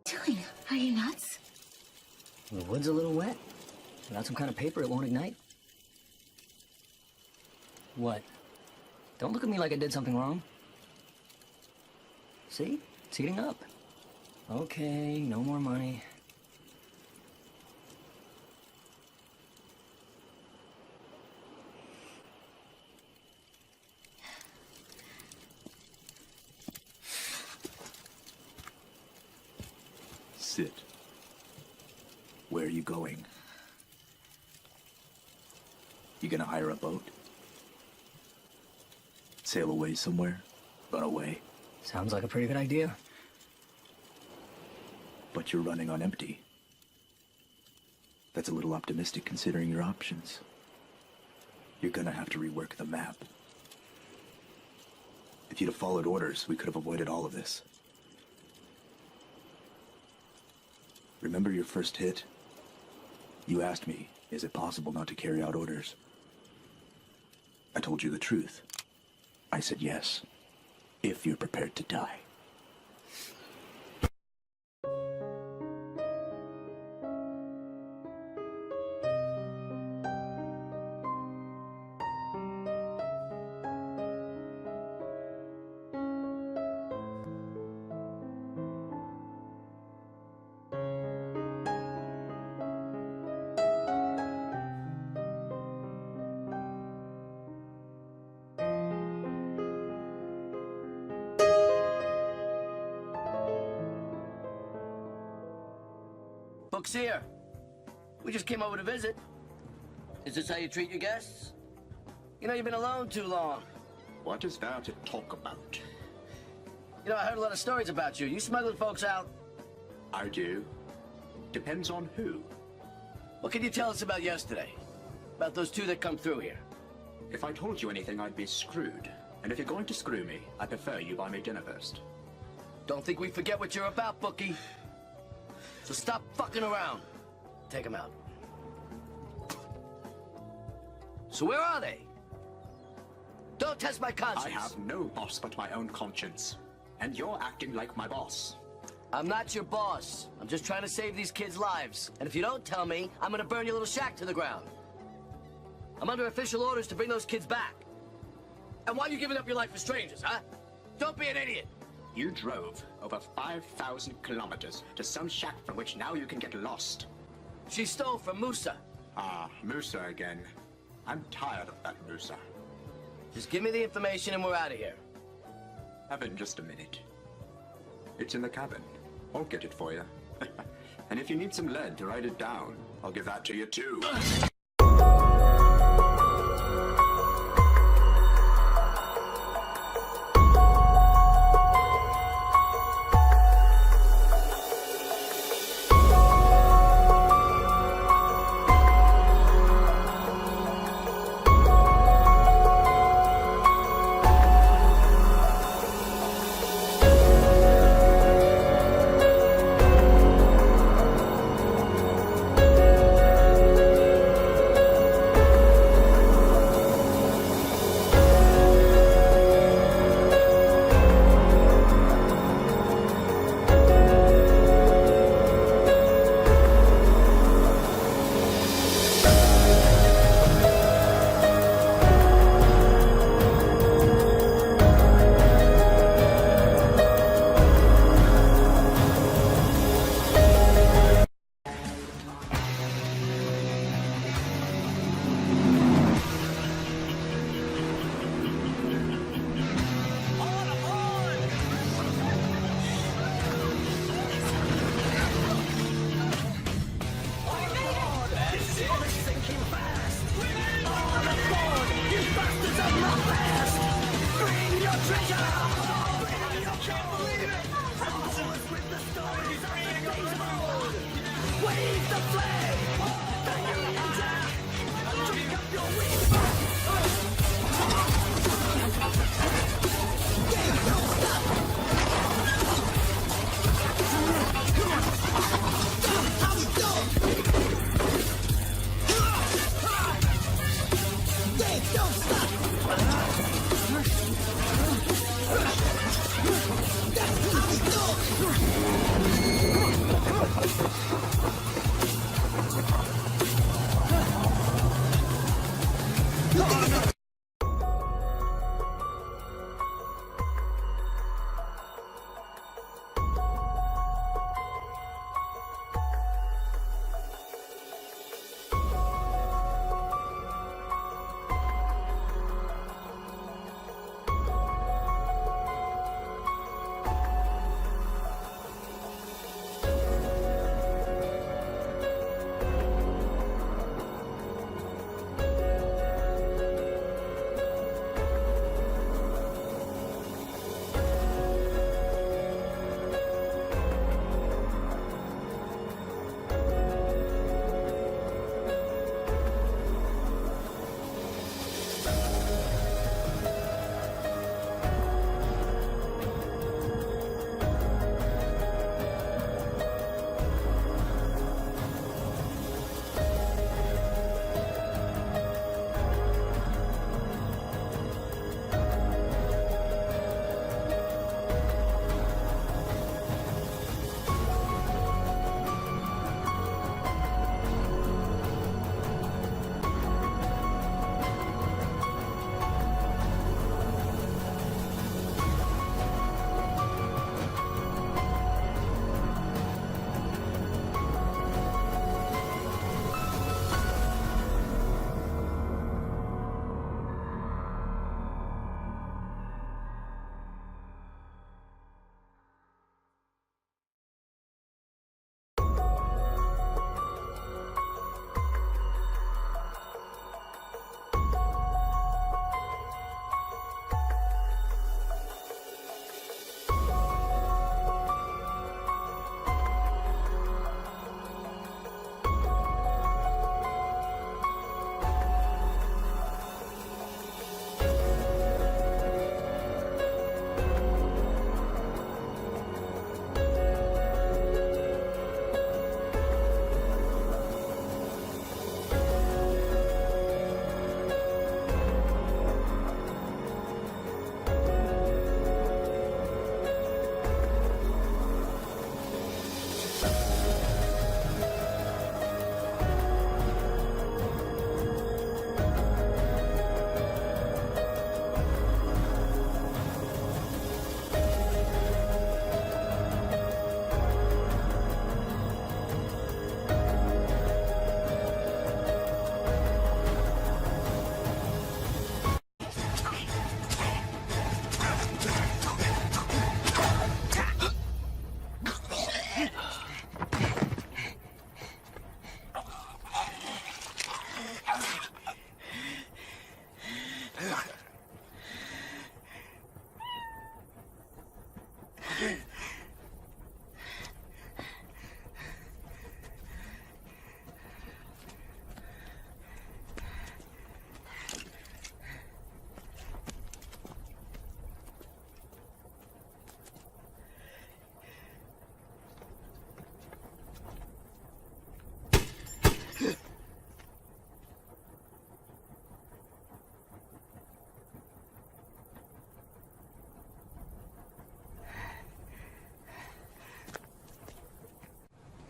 S10: Doing? Are you nuts?
S6: The wood's a little wet. Without some kind of paper, it won't ignite. What? Don't look at me like I did something wrong. See? It's heating up. Okay, no more money.
S19: Sit. Where are you going? You gonna hire a boat? Sail away somewhere? Run away?
S6: Sounds like a pretty good idea.
S19: But you're running on empty. That's a little optimistic considering your options. You're gonna have to rework the map. If you'd have followed orders, we could have avoided all of this. Remember your first hit? You asked me, is it possible not to carry out orders? I told you the truth. I said yes, if you're prepared to die.
S7: Book's here. We just came over to visit. Is this how you treat your guests? You know, you've been alone too long.
S8: What is there to talk about?
S7: You know, I heard a lot of stories about you. You smuggling folks out.
S8: I do. Depends on who.
S7: What can you tell us about yesterday? About those two that come through here?
S20: If I told you anything, I'd be screwed. And if you're going to screw me, I prefer you buy me dinner first.
S7: Don't think we forget what you're about, bookie. So stop fucking around. Take them out. So where are they? Don't test my conscience.
S20: I have no boss but my own conscience. And you're acting like my boss.
S7: I'm not your boss. I'm just trying to save these kids' lives. And if you don't tell me, I'm gonna burn your little shack to the ground. I'm under official orders to bring those kids back. And why are you giving up your life for strangers, huh? Don't be an idiot.
S20: You drove over 5,000 kilometers to some shack from which now you can get lost.
S7: She stole from Musa.
S20: Ah, Musa again. I'm tired of that Musa.
S7: Just give me the information and we're out of here.
S20: Have it in just a minute. It's in the cabin. I'll get it for you. And if you need some lead to write it down, I'll give that to you too.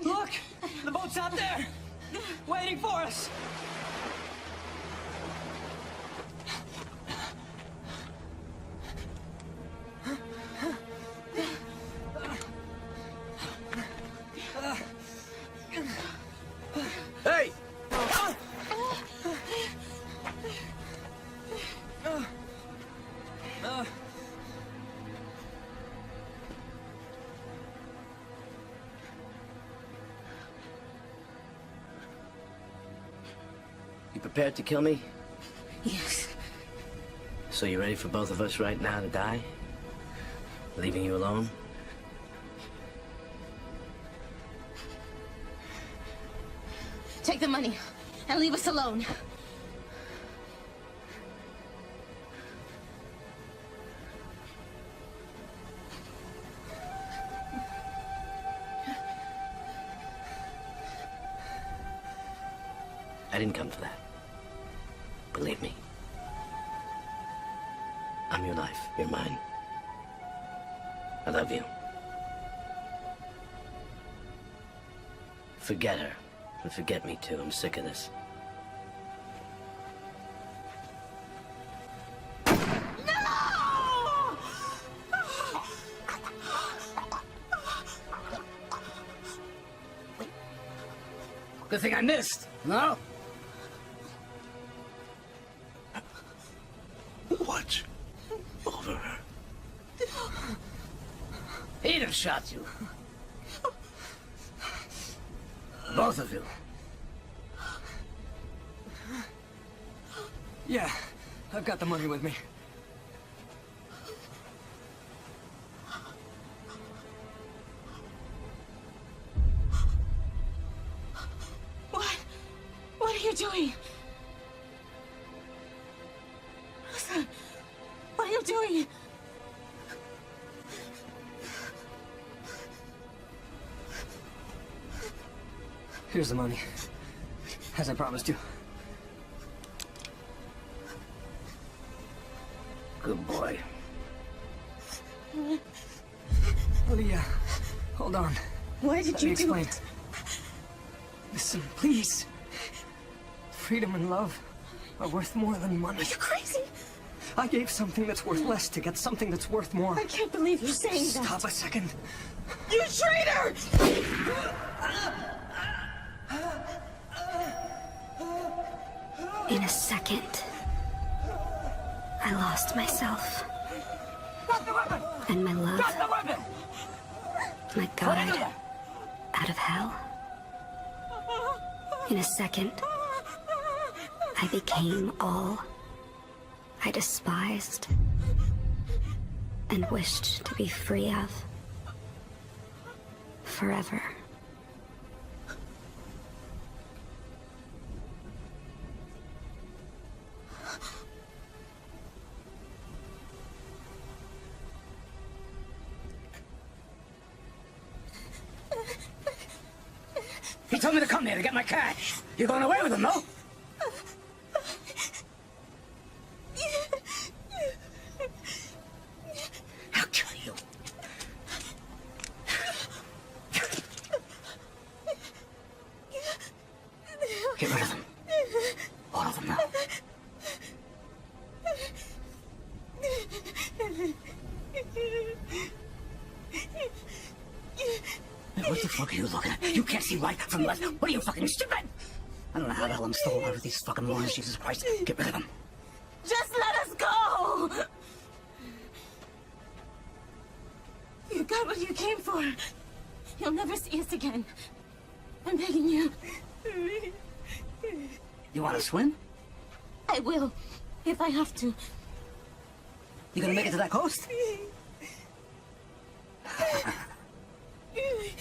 S12: Look! The boat's out there! Waiting for us!
S7: Hey!
S3: You prepared to kill me?
S10: Yes.
S3: So you ready for both of us right now to die? Leaving you alone?
S10: Take the money and leave us alone.
S3: I didn't come for that. Believe me. I'm your life. You're mine. I love you. Forget her. And forget me too. I'm sick of this.
S6: Good thing I missed, no?
S3: Watch over her.
S6: He'd have shot you. Both of you.
S12: Yeah, I've got the money with me.
S10: What are you doing? Listen, what are you doing?
S12: Here's the money, as I promised you.
S6: Good boy.
S12: Leah, hold on.
S10: Why did you do
S12: explain? Listen, please. Freedom and love are worth more than money.
S10: Are you crazy?
S12: I gave something that's worth less to get something that's worth more.
S10: I can't believe you're saying that.
S12: Stop a second.
S10: You traitor!
S1: In a second, I lost myself. And my love. My God. Out of hell. In a second, I became all I despised and wished to be free of. Forever.
S6: He told me to come here to get my cash. You're going away with him, no? I'll kill you. Get rid of them. All of them now. What the fuck are you looking at? You can't see right from left. What are you, fucking stupid? I don't know how the hell I'm still alive with these fucking morons, Jesus Christ. Get rid of them.
S10: Just let us go! You got what you came for. You'll never see us again. I'm begging you.
S6: You want to swim?
S10: I will, if I have to.
S6: You gonna make it to that coast?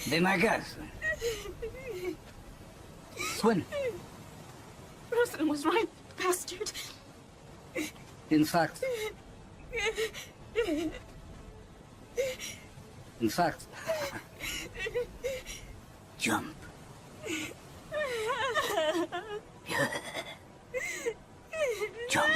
S6: Be my guest. Swim.
S10: Rosen was right, bastard.
S6: In fact, jump. Jump.